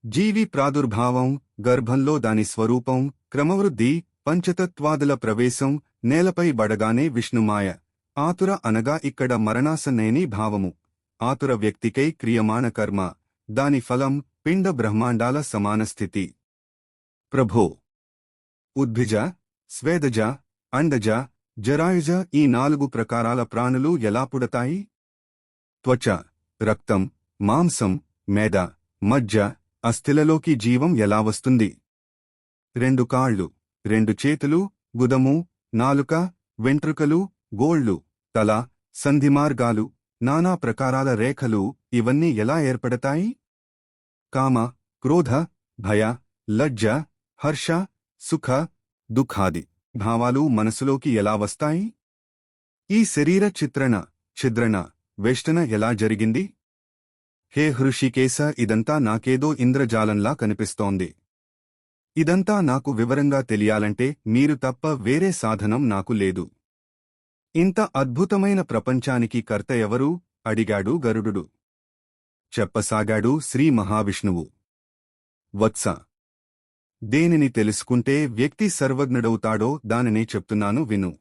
జీవి ప్రాదుర్భావం, గర్భంలో దాని స్వరూపం, క్రమవృద్ధి, పంచతత్వాదుల ప్రవేశం, నేలపై బడగానే విష్ణుమాయ. ఆతుర అనగా ఇక్కడ మరణాసన్నేని భావము. ఆతుర వ్యక్తికై క్రియమాణ కర్మ, దాని ఫలం పిండ బ్రహ్మాండాల సమానస్థితి. ప్రభో! ఉద్భిజ, స్వేదజ, అండజ, జరాయుజ ఈ 4 ప్రకారాల ప్రాణులు ఎలా పుడతాయి? త్వచ, రక్తం, మాంసం, మేద, మజ్జ, అస్థిలలోకి జీవం ఎలా వస్తుంది? 2 కాళ్ళు, 2 చేతులు, గుదము, నాలుక, వెంట్రుకలు, గోళ్లు, తల, సంధిమార్గాలు, నానా ప్రకారాల రేఖలు ఇవన్నీ ఎలా ఏర్పడతాయి? కామ, క్రోధ, భయ, లజ్జ, హర్ష, సుఖ, దుఃఖాది భావాలు మనసులోకి ఎలా వస్తాయి? ఈ శరీర ఛిద్రణ, వేష్టన ఎలా జరిగింది? హే హృషికేశ, ఇదంతా నాకేదో ఇంద్రజాలంలా కనిపిస్తోంది. ఇదంతా నాకు వివరంగా తెలియాలంటే మీరు తప్ప వేరే సాధనం నాకు లేదు. ఇంత అద్భుతమైన ప్రపంచానికి కర్త ఎవరు? అడిగాడు గరుడు. చెప్పసాగాడు శ్రీ మహావిష్ణువు. వత్స, దేనిని తెలుసుకుంటే వ్యక్తి సర్వజ్ఞుడవుతాడో దానినే చెప్తున్నాను విను.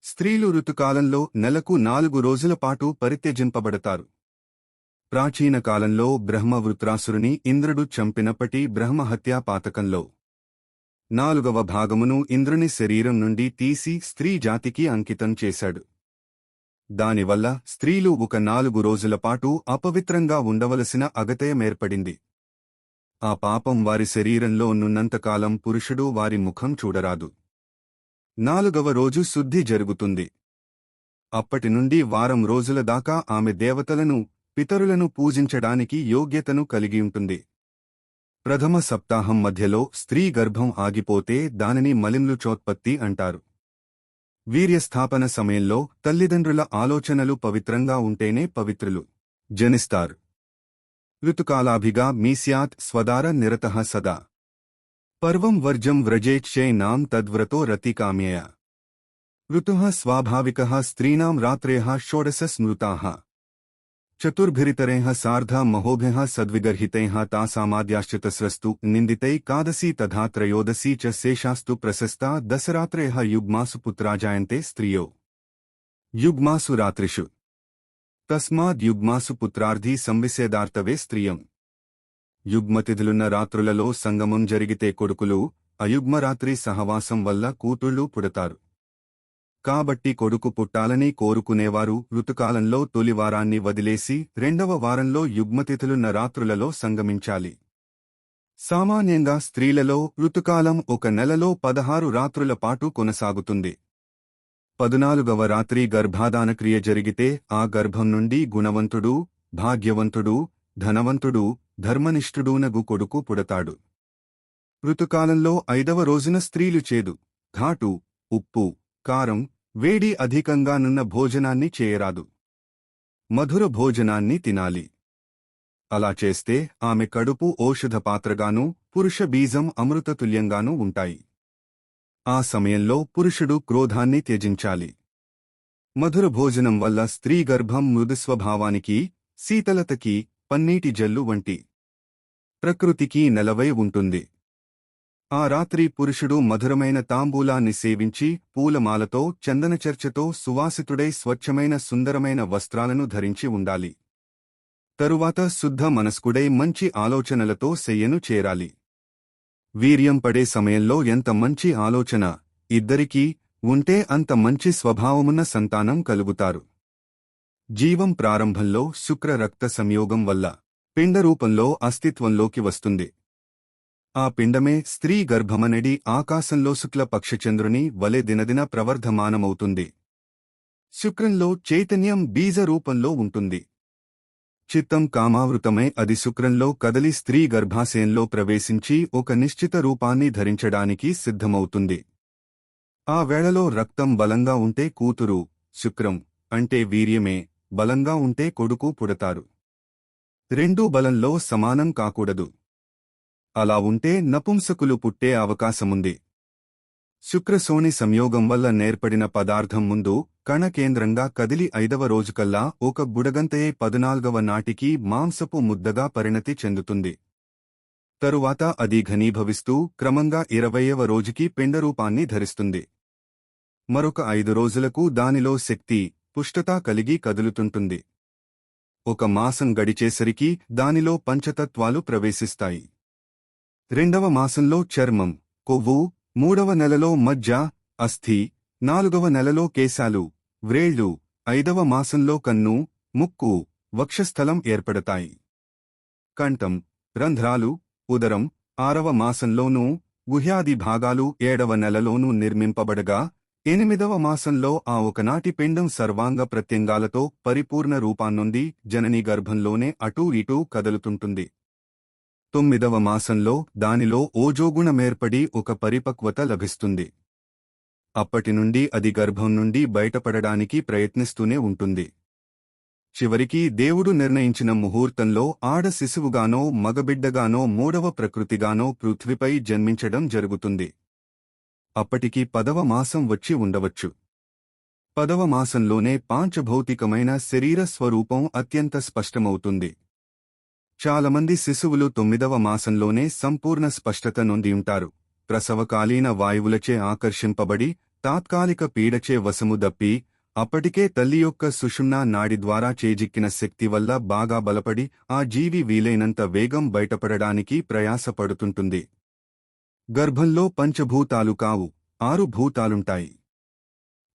స్త్రీలు ఋతుకాలంలో నెలకు 4 రోజుల పాటు పరిత్యజింపబడతారు. ప్రాచీన కాలంలో బ్రహ్మవృత్రాసురుని ఇంద్రుడు చంపినప్పటి బ్రహ్మహత్యా పాతకంలో 4వ భాగమును ఇంద్రుని శరీరం నుండి తీసి స్త్రీ జాతికి అంకితం చేశాడు. దానివల్ల స్త్రీలు ఒక 4 రోజుల పాటు అపవిత్రంగా ఉండవలసిన అగత్యమేర్పడింది. ఆ పాపం వారి శరీరంలో నున్నంతకాలం పురుషుడు వారి ముఖం చూడరాదు. 4వ రోజు శుద్ధి జరుగుతుంది. అప్పటినుండి వారం రోజుల దాకా ఆమె దేవతలను, పితరులను పూజించడానికి యోగ్యతను కలిగియుంటుంది. ప్రథమ సప్తాహం మధ్యలో స్త్రీ గర్భం ఆగిపోతే దానిని మలిమ్లుచోత్పత్తి అంటారు. వీర్యస్థాపన సమయంలో తల్లిదండ్రుల ఆలోచనలు పవిత్రంగా ఉంటేనే పవిత్రులు జనిస్తారు. ఋతుకాలాభిగా మీస్యాత్ స్వదార నిరతః సదా. పర్వం వర్జం వ్రజేచ్ఛైనాం తద్వ్రతో రతికామ్యయ. ఋతుః స్వాభావికః స్త్రీణాం రాత్రయః షోడశ స్మృతాః. చతుర్భిరితరైః సార్ధ మహోభ్యః సద్విగర్హితైః తాసామాద్యాశ్చితస్రస్తు నిందితై కాదసి తథా త్రయోదశీ చ శేషాస్తు ప్రశస్తా దశరాత్రయః యుగ్మాసు పుత్రాజాయంతే స్త్రియో. యుగ్మాసు రాత్రిషు. తస్మాద్యుగ్మాసు పుత్రార్థీ సంవిసేదార్తవే స్త్రియం. యుగ్మతిథులున్న రాత్రులలో సంగమం జరిగితే కొడుకులు, అయుగ్మరాత్రి సహవాసం వల్ల కూతుళ్ళు పుడతారు. కాబట్టి కొడుకు పుట్టాలని కోరుకునేవారు ఋతుకాలంలో తొలి వారాన్ని వదిలేసి 2వ వారంలో యుగ్మతిథులున్న రాత్రులలో సంగమించాలి. సామాన్యంగా స్త్రీలలో ఋతుకాలం ఒక నెలలో 16 రాత్రుల పాటు కొనసాగుతుంది. 14వ రాత్రి గర్భాధానక్రియ జరిగితే ఆ గర్భం నుండి గుణవంతుడు, భాగ్యవంతుడు, ధనవంతుడు, ధర్మనిష్ఠుడూనగు కొడుకు పుడతాడు. ఋతుకాలంలో 5వ రోజున స్త్రీలు చేదు, ఘాటు, ఉప్పు, కారం, వేడి అధికంగా నున్న భోజనాన్ని చేయరాదు. మధుర భోజనాన్ని తినాలి. అలా చేస్తే ఆమె కడుపు ఓషధ పాత్రగానూ, పురుష బీజం అమృతతుల్యంగానూ ఉంటాయి. ఆ సమయంలో పురుషుడు క్రోధాన్ని త్యజించాలి. మధుర భోజనం వల్ల స్త్రీ గర్భం మృదుస్వభావానికి, శీతలతకి, పన్నీటి జల్లు వంటి ప్రకృతికి నెలవై ఉంటుంది. ఆ రాత్రి పురుషుడు మధురమైన తాంబూలాన్ని సేవించి పూలమాలతో, చందనచర్చతో సువాసితుడై స్వచ్ఛమైన సుందరమైన వస్త్రాలను ధరించి ఉండాలి. తరువాత శుద్ధ మనస్కుడై మంచి ఆలోచనలతో శయ్యను చేరాలి. వీర్యం పడే సమయంలో ఎంత మంచి ఆలోచన ఇద్దరికీ ఉంటే అంత మంచి స్వభావమున్న సంతానం కలుగుతారు. జీవం ప్రారంభంలో శుక్ర రక్త సంయోగం వల్ల పిండరూపంలో అస్తిత్వంలోకి వస్తుంది. ఆ పిండమే స్త్రీ గర్భమనడి ఆకాశంలో శుక్ల పక్షచంద్రుని వలె దినదిన ప్రవర్ధమానమవుతుంది. శుక్రంలో చైతన్యం బీజ రూపంలో ఉంటుంది. చిత్తం కామావృతమై అది శుక్రంలో కదలి స్త్రీ గర్భాశయంలో ప్రవేశించి ఒక నిశ్చిత రూపాన్ని ధరించడానికి సిద్ధమవుతుంది. ఆ వేళలో రక్తం బలంగా ఉంటే కూతురు, శుక్రం అంటే వీర్యమే, బలంగా ఉంటే కొడుకు పుడతారు. రెండూ బలంలో సమానం కాకూడదు. అలా ఉంటే నపుంసకులు పుట్టే అవకాశముంది. శుక్రశోణి సంయోగం వల్ల నేర్పడిన పదార్థం ముందు కణకేంద్రంగా కదిలి 5వ రోజుకల్లా ఒక బుడగంతయే 14వ నాటికి మాంసపు ముద్దగా పరిణతి చెందుతుంది. తరువాత అది ఘనీభవిస్తూ క్రమంగా 20వ రోజుకి పిండరూపాన్ని ధరిస్తుంది. మరొక 5 రోజులకు దానిలో శక్తి, పుష్టత కలిగి కదులుతుంటుంది. 1 మాసం గడిచేసరికి దానిలో పంచతత్వాలు ప్రవేశిస్తాయి. 2వ మాసంలో చర్మం, కొవ్వు, 3వ నెలలో మజ్జ, అస్థి, 4వ నెలలో కేశాలు, వ్రేళ్లు, 5వ మాసంలో కన్ను, ముక్కు, వక్షస్థలం ఏర్పడతాయి. కంఠం, రంధ్రాలు, ఉదరం, 6వ మాసంలోనూ, గుహ్యాది భాగాలు 7వ నెలలోనూ నిర్మింపబడగా, 8వ మాసంలో ఆ ఒకనాటి పిండం సర్వాంగ ప్రత్యంగాలతో పరిపూర్ణ రూపాన్నొంది జనని గర్భంలోనే అటూ ఇటూ కదులుతుంటుంది. 9వ మాసంలో దానిలో ఓజోగుణమేర్పడి ఒక పరిపక్వత లభిస్తుంది. అప్పటినుండి అది గర్భం నుండి బయటపడడానికి ప్రయత్నిస్తూనే ఉంటుంది. చివరికి దేవుడు నిర్ణయించిన ముహూర్తంలో ఆడ శిశువుగానో మగబిడ్డగానో 3వ ప్రకృతిగానో పృథ్వీపై జన్మించడం జరుగుతుంది. అప్పటికి 10వ మాసం వచ్చి ఉండవచ్చు. 10వ మాసంలోనే పాంచభౌతికమైన శరీర స్వరూపం అత్యంత స్పష్టమవుతుంది. చాలామంది శిశువులు 9వ మాసంలోనే సంపూర్ణ స్పష్టత నొందియుంటారు. ప్రసవకాలీన వాయువులచే ఆకర్షింపబడి తాత్కాలిక పీడచే వశము దప్పి అప్పటికే తల్లి యొక్క సుషుమ్నా నాడి ద్వారా చేజిక్కిన శక్తి వల్ల బాగా బలపడి ఆ జీవి వీలైనంత వేగం బయటపడడానికి ప్రయాసపడుతుంటుంది. గర్భంలో పంచభూతాలు కావు, 6 భూతాలుంటాయి.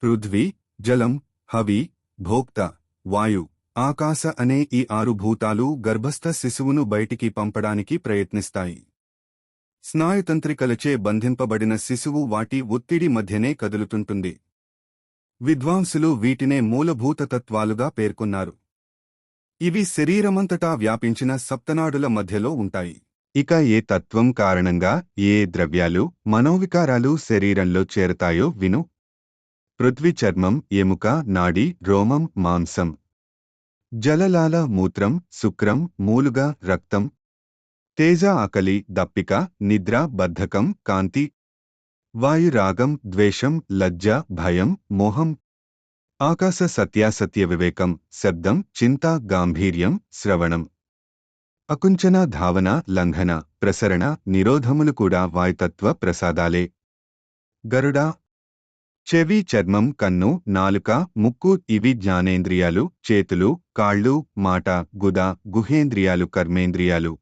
పృథ్వీ, జలం, హవి, భోక్త, వాయు, ఆకాశ అనే ఈ 6 భూతాలు గర్భస్థ శిశువును బయటికి పంపడానికి ప్రయత్నిస్తాయి. స్నాయుతంత్రికలచే బంధింపబడిన శిశువు వాటి ఒత్తిడి మధ్యనే కదులుతుంటుంది. విద్వాంసులు వీటినే మూలభూత తత్వాలుగా పేర్కొన్నారు. ఇవి శరీరమంతటా వ్యాపించిన సప్తనాడుల మధ్యలో ఉంటాయి. ఇక ఏ తత్వం కారణంగా ఏ ద్రవ్యాలు, మనోవికారాలు శరీరంలో చేరతాయో విను. పృథ్వీ చర్మం, ఎముక, నాడి, రోమం, మాంసం. జలలాల, మూత్రం, శుక్రం, మూలుగ, రక్తం. తేజ, ఆకలి, దప్పిక, నిద్ర, బద్ధకం, కాంతి. వాయు, రాగం, ద్వేషం, లజ్జ, భయం, మోహం. ఆకాశ, సత్యాసత్య వివేకం, శబ్దం, చింత, గాంభీర్యం, శ్రవణం. అకుంచన, ధావన, లంఘన, ప్రసరణ, నిరోధములు కూడా వాయుతత్వ ప్రసాదాలే. గరుడ. చెవి, చర్మం, కన్ను, నాలుక, ముక్కు ఇవి జ్ఞానేంద్రియాలు. చేతులు, కాళ్ళు, మాట, గుద, గుహేంద్రియాలు కర్మేంద్రియాలు.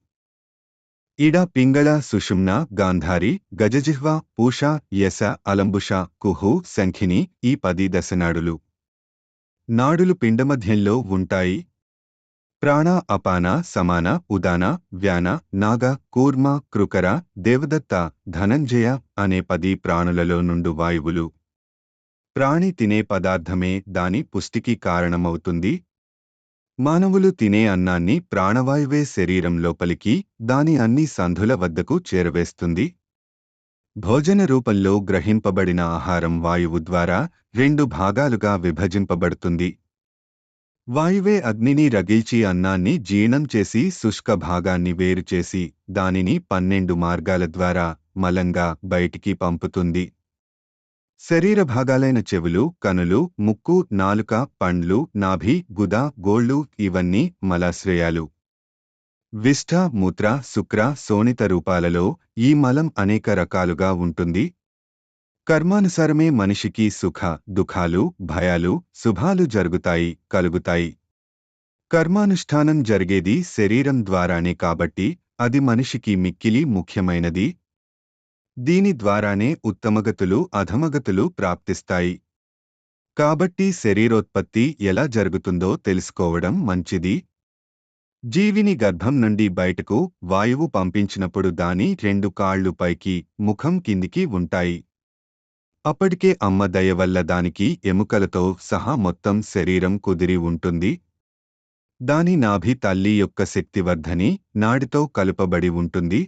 ఇడ, పింగళ, సుషుమ్న, గాంధారి, గజజిహ్వ, పూష, యస, అలంబుష, కుహు, శంఖిని ఈ 10 దశనాడులు. నాడులు పిండమధ్యంలో ఉంటాయి. ప్రాణ, అపాన, సమాన, ఉదాన, వ్యాన, నాగ, కూర్మ, కృకర, దేవదత్త, ధనంజయ అనే 10 ప్రాణులలో నుండు వాయువులు. ప్రాణి తినే పదార్థమే దాని పుష్టికి కారణమవుతుంది. మానవులు తినే అన్నాన్ని ప్రాణవాయువే శరీరం లోపలికి దాని అన్ని సంధుల వద్దకు చేరవేస్తుంది. భోజన రూపంలో గ్రహింపబడిన ఆహారం వాయువు ద్వారా 2 భాగాలుగా విభజింపబడుతుంది. వాయువే అగ్నిని రగిల్చి అన్నాన్ని జీర్ణం చేసి శుష్క భాగాన్ని వేరుచేసి దానిని 12 మార్గాల ద్వారా మలంగా బయటికి పంపుతుంది. శరీర భాగాలైన చెవులు, కనులు, ముక్కు, నాలుక, పండ్లు, నాభి, గుద, గోళ్ళు ఇవన్నీ మలాశ్రయాలు. విష్ఠ, మూత్ర, శుక్ర, శోణిత రూపాలలో ఈ మలం అనేక రకాలుగా ఉంటుంది. కర్మానుసారమే మనిషికి సుఖ, దుఃఖాలు, భయాలు, శుభాలు జరుగుతాయి, కలుగుతాయి. కర్మానుష్ఠానం జరిగేది శరీరం ద్వారానే కాబట్టి అది మనిషికి మిక్కిలి ముఖ్యమైనది. దీని ద్వారానే ఉత్తమగతులు, అధమగతులు ప్రాప్తిస్తాయి. కాబట్టి శరీరోత్పత్తి ఎలా జరుగుతుందో తెలుసుకోవడం మంచిది. జీవిని గర్భం నుండి బయటకు వాయువు పంపించినప్పుడు దాని 2 కాళ్ళు పైకి, ముఖం కిందికి ఉంటాయి. అప్పటికే అమ్మ దయ వల్ల దానికి ఎముకలతో సహా మొత్తం శరీరం కుదిరి ఉంటుంది. దాని నాభి తల్లి యొక్క శక్తివర్ధని నాడితో కలుపబడి ఉంటుంది.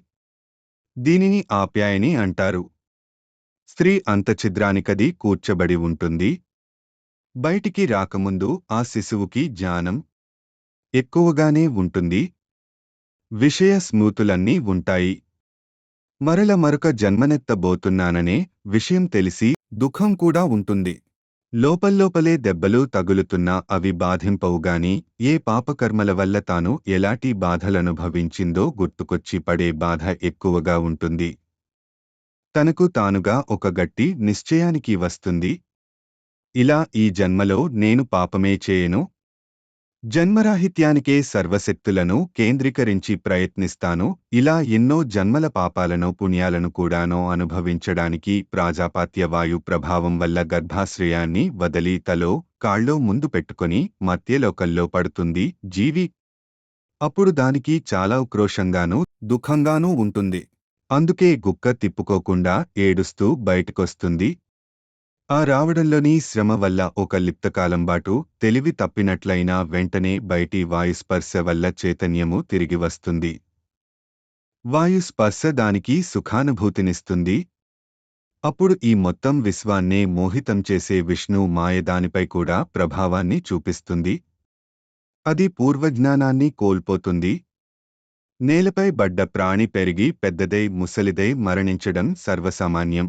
దీనిని ఆప్యాయని అంటారు. స్త్రీ అంతఛిద్రానికది కూర్చబడి ఉంటుంది. బయటికి రాకముందు ఆ శిశువుకి జ్ఞానం ఎక్కువగానే ఉంటుంది. విషయ స్మృతులన్నీ ఉంటాయి. మరొక జన్మనెత్తబోతున్నాననే విషయం తెలిసి దుఃఖం కూడా ఉంటుంది. లోపల్లోపలే దెబ్బలు తగులుతున్నా అవి బాధింపవుగాని ఏ పాపకర్మల వల్ల తాను ఎలాంటి బాధలనుభవించిందో గుర్తుకొచ్చి పడే బాధ ఎక్కువగా ఉంటుంది. తనకు తానుగా ఒక గట్టి నిశ్చయానికి వస్తుంది. ఇలా ఈ జన్మలో నేను పాపమే చేయను. జన్మరాహిత్యానికే సర్వశక్తులను కేంద్రీకరించి ప్రయత్నిస్తాను. ఇలా ఎన్నో జన్మల పాపాలను పుణ్యాలను కూడానో అనుభవించడానికి ప్రాజాపత్య వాయు ప్రభావం వల్ల గర్భాశ్రయాన్ని వదలి తలో కాళ్ళో ముందు పెట్టుకొని మధ్యలోకంలో పడుతుంది జీవి. అప్పుడు దానికి చాలా ఉక్రోషంగానూ దుఃఖంగానూ ఉంటుంది. అందుకే గుక్క తిప్పుకోకుండా ఏడుస్తూ బయటకొస్తుంది. ఆ రావడంలోని శ్రమ వల్ల ఒక లిప్తకాలంబాటు తెలివి తప్పినట్లయినా వెంటనే బయటి వాయుస్పర్శ వల్ల చైతన్యము తిరిగి వస్తుంది. వాయుస్పర్శ దానికి సుఖానుభూతినిస్తుంది. అప్పుడు ఈ మొత్తం విశ్వాన్నే మోహితం చేసే విష్ణు మాయ దానిపై కూడా ప్రభావాన్ని చూపిస్తుంది. అది పూర్వజ్ఞానాన్ని కోల్పోతుంది. నేలపై బడ్డ ప్రాణి పెరిగి పెద్దదై ముసలిదై మరణించడం సర్వసామాన్యం.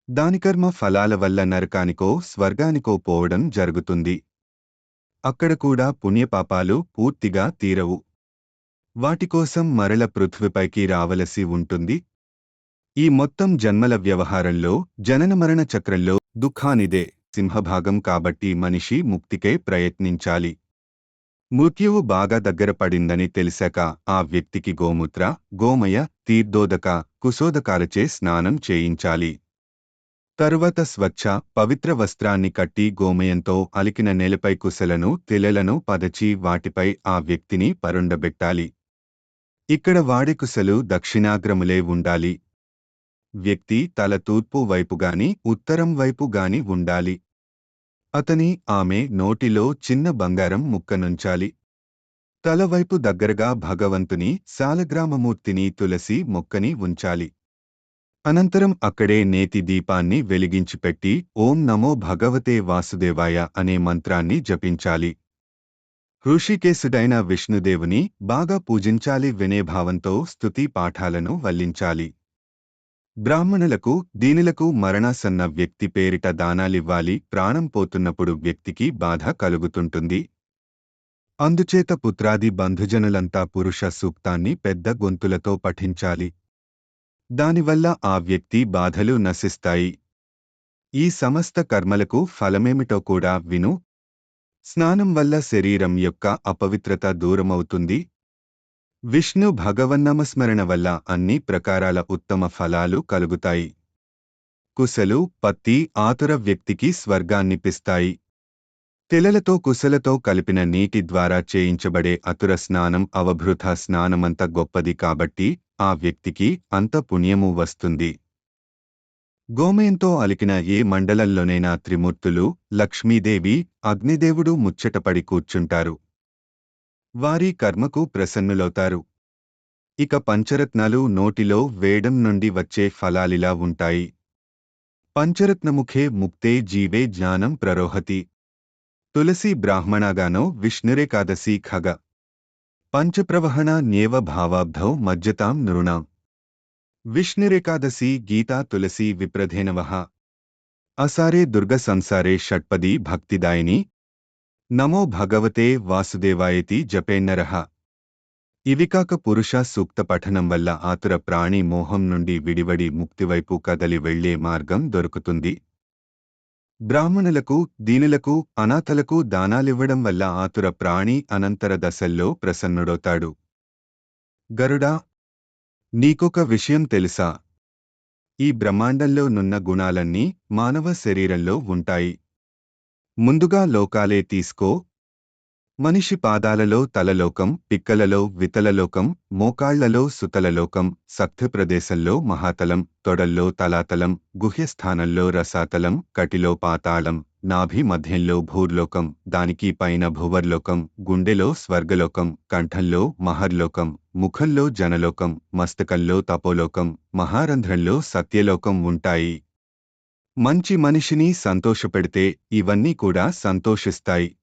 దాని కర్మ ఫలాల వల్ల నరకానికో స్వర్గానికో పోవడం జరుగుతుంది. అక్కడ కూడా పుణ్యపాపాలు పూర్తిగా తీరవు. వాటికోసం మరల పృథ్వీపైకి రావలసి ఉంటుంది. ఈ మొత్తం జన్మల వ్యవహారంలో జననమరణ చక్రంలో దుఃఖానిదే సింహభాగం. కాబట్టి మనిషి ముక్తికై ప్రయత్నించాలి. మృత్యువు బాగా దగ్గర పడిందని తెలిసాక ఆ వ్యక్తికి గోమూత్ర, గోమయ, తీర్థోదక, కుశోదకాలచే స్నానం చేయించాలి. తరువాత స్వచ్ఛ, పవిత్ర వస్త్రాన్ని కట్టి గోమయంతో అలికిన నేలపై కుశలను తిలలను పదచి వాటిపై ఆ వ్యక్తిని పరుండబెట్టాలి. ఇక్కడ వాడే కుశలు దక్షిణాగ్రములే ఉండాలి. వ్యక్తి తల తూర్పు వైపుగాని ఉత్తరం వైపుగాని ఉండాలి. అతని ఆమె నోటిలో చిన్న బంగారం ముక్కనుంచాలి. తలవైపు దగ్గరగా భగవంతుని శాలగ్రామమూర్తిని తులసి మొక్కని ఉంచాలి. అనంతరం అక్కడే నేతి దీపాన్ని వెలిగించిపెట్టి ఓం నమో భగవతే వాసుదేవాయ అనే మంత్రాన్ని జపించాలి. ఋషికేశుడైన విష్ణుదేవుని బాగా పూజించాలి. వినయభావంతో స్తుతి పాఠాలను వల్లించాలి. బ్రాహ్మణులకు, దీనులకు, మరణాసన్న వ్యక్తి పేరిట దానాలివ్వాలి. ప్రాణం పోతున్నప్పుడు వ్యక్తికి బాధ కలుగుతుంటుంది. అందుచేత పుత్రాది బంధుజనులంతా పురుష సూక్తాన్ని పెద్ద గొంతులతో పఠించాలి. దానివల్ల ఆ వ్యక్తి బాధలు నశిస్తాయి. ఈ సమస్త కర్మలకు ఫలమేమిటో కూడా విను. స్నానం వల్ల శరీరం యొక్క అపవిత్రత దూరమవుతుంది. విష్ణు భగవన్నమస్మరణ వల్ల అన్ని ప్రకారాల ఉత్తమ ఫలాలు కలుగుతాయి. కుశలు, పత్తి ఆతుర వ్యక్తికి స్వర్గాన్నిపిస్తాయి. తిలలతో కుశలతో కలిపిన నీటి ద్వారా చేయించబడే అతుర స్నానం అవభృత స్నానమంత గొప్పది కాబట్టి ఆ వ్యక్తికి అంత పుణ్యము వస్తుంది. గోమయంతో అలికిన ఏ మండలంలోనైనా త్రిమూర్తులు, లక్ష్మీదేవి, అగ్నిదేవుడు ముచ్చటపడి కూర్చుంటారు. వారి కర్మకు ప్రసన్నులవుతారు. ఇక పంచరత్నాలు నోటిలో వేయడం నుండి వచ్చే ఫలాలిలా ఉంటాయి. పంచరత్నముఖే ముక్తే జీవే జ్ఞానం ప్రరోహతి. తులసి బ్రాహ్మణాగానో విష్ణురేకాదశి ఖగ. పంచప్రవహణ న్యేవ భావాబ్ధౌ మజ్జతాం నృణాం. విష్ణురేకాదశి గీతా తులసి విప్రధేనవః. అసారే దుర్గ సంసారే షట్పది భక్తిదాయిని. నమో భగవతే వాసుదేవాయేతి జపేన్నరః. ఇవికాక పురుష సూక్త పఠనం వల్ల ఆతుర ప్రాణి మోహం నుండి విడివడి ముక్తివైపు కదలి వెళ్లే మార్గం దొరుకుతుంది. బ్రాహ్మణులకు, దీనులకు, అనాథలకు దానాలివ్వడం వల్ల ఆతుర ప్రాణి అనంతర దశల్లో ప్రసన్నుడవుతాడు. గరుడా, నీకొక విషయం తెలుసా? ఈ బ్రహ్మాండంలో నున్న గుణాలన్నీ మానవ శరీరంలో ఉంటాయి. ముందుగా లోకాలే తీసుకో. మనిషి పాదాలలో తలలోకం, పిక్కలలో వితలలోకం, మోకాళ్లలో సుతలలోకం, సఖ్యప్రదేశంలో మహాతలం, తొడల్లో తలాతలం, గుహ్యస్థానంలో రసాతలం, కటిలో పాతాళం, నాభి మధ్యంలో భూర్లోకం, దానికి పైన భువర్లోకం, గుండెలో స్వర్గలోకం, కంఠంలో మహర్లోకం, ముఖంలో జనలోకం, మస్తకంలో తపోలోకం, మహారంధ్రంలో సత్యలోకం ఉంటాయి. మంచి మనిషిని సంతోషపెడితే ఇవన్నీ కూడా సంతోషిస్తాయి.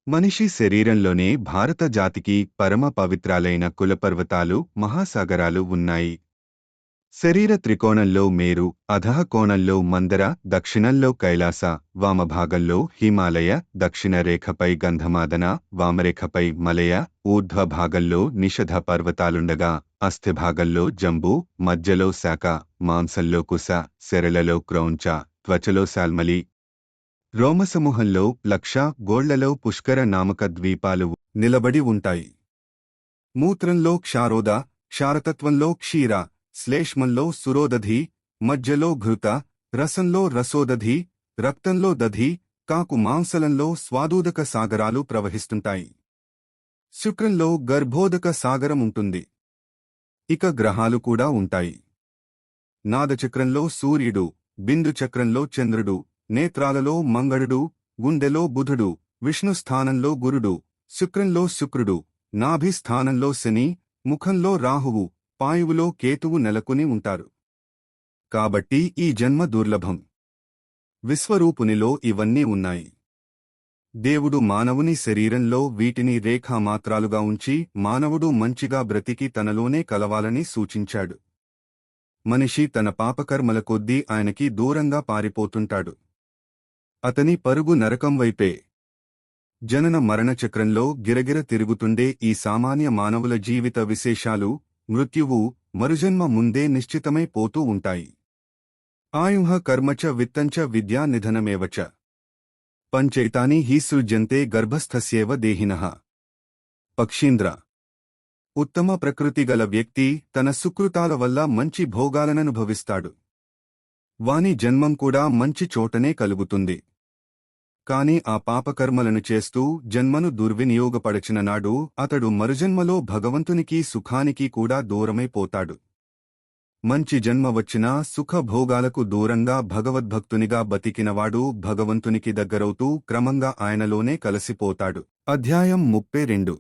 మనిషి శరీరంలోనే భారత జాతికి పరమ పవిత్రాలైన కులపర్వతాలు, మహాసాగరాలు ఉన్నాయి. శరీర త్రికోణంలో మేరు, అధః కోణంలో మందర, దక్షిణంలో కైలాస, వామభాగంలో హిమాలయ, దక్షిణ రేఖపై గంధమాదన, వామరేఖపై మలయ, ఊర్ధ్వ భాగంలో నిషధ పర్వతాలుండగా అస్థిభాగంలో జంబూ, మధ్యలో శాఖ, మాంసంలో కుశ, శరలలో క్రౌంచ, త్వచలో శాల్మలి, రోమసమూహంలో లక్ష, గోళ్లలో పుష్కర నామక ద్వీపాలు నిలబడి ఉంటాయి. మూత్రంలో క్షారోద, క్షారతత్వంలో క్షీర, శ్లేష్మంలో సురోదధి, మధ్యలో ఘృత, రసంలో రసోదధి, రక్తంలో దధి, కాకు మాంసలంలో స్వాదూదక సాగరాలు ప్రవహిస్తుంటాయి. శుక్రంలో గర్భోదక సాగరముంటుంది. ఇక గ్రహాలు కూడా ఉంటాయి. నాదచక్రంలో సూర్యుడు, బిందు చక్రంలో చంద్రుడు, నేత్రాలలో మంగళుడు, గుండెలో బుధుడు, విష్ణు స్థానంలో గురుడు, శుక్రంలో శుక్రుడు, నాభి స్థానంలో శని, ముఖంలో రాహువు, పాయువులో కేతువు నెలకొని ఉంటారు. కాబట్టి ఈ జన్మ దుర్లభం. విశ్వరూపునిలో ఇవన్నీ ఉన్నాయి. దేవుడు మానవుని శరీరంలో వీటిని రేఖామాత్రాలుగా ఉంచి మానవుడు మంచిగా బ్రతికి తనలోనే కలవాలని సూచించాడు. మనిషి తన పాపకర్మల కొద్దీ ఆయనకి దూరంగా పారిపోతుంటాడు. అతని పరుగు నరకం వైపే. జనన మరణ చక్రంలో గిరగిర తిరుగుతుండే ఈ సామాన్య మానవుల జీవిత విశేషాలు, మృత్యువు, మరుజన్మ ముందే నిశ్చితమై పోతూ ఉంటాయి. ఆయుః కర్మచ విత్తంచ విద్యా నిధనమేవచ పంచైతాని హి సృజ్యంతే గర్భస్థస్యేవ దేహినః. పక్షీంద్ర. ఉత్తమ ప్రకృతి గల వ్యక్తి తన సుకృతాల వల్ల మంచి భోగాలననుభవిస్తాడు. వాని జన్మం కూడా మంచి చోటనే కలుగుతుంది. కాని ఆ పాపకర్మలను చేస్తూ జన్మను దుర్వినియోగపడచిన నాడు అతడు మరుజన్మలో భగవంతునికి సుఖానికి కూడా దూరమైపోతాడు. మంచి జన్మ వచ్చినా సుఖభోగాలకు దూరంగా భగవద్భక్తునిగా బతికినవాడు భగవంతునికి దగ్గరవుతూ క్రమంగా ఆయనలోనే కలసిపోతాడు. అధ్యాయం 32.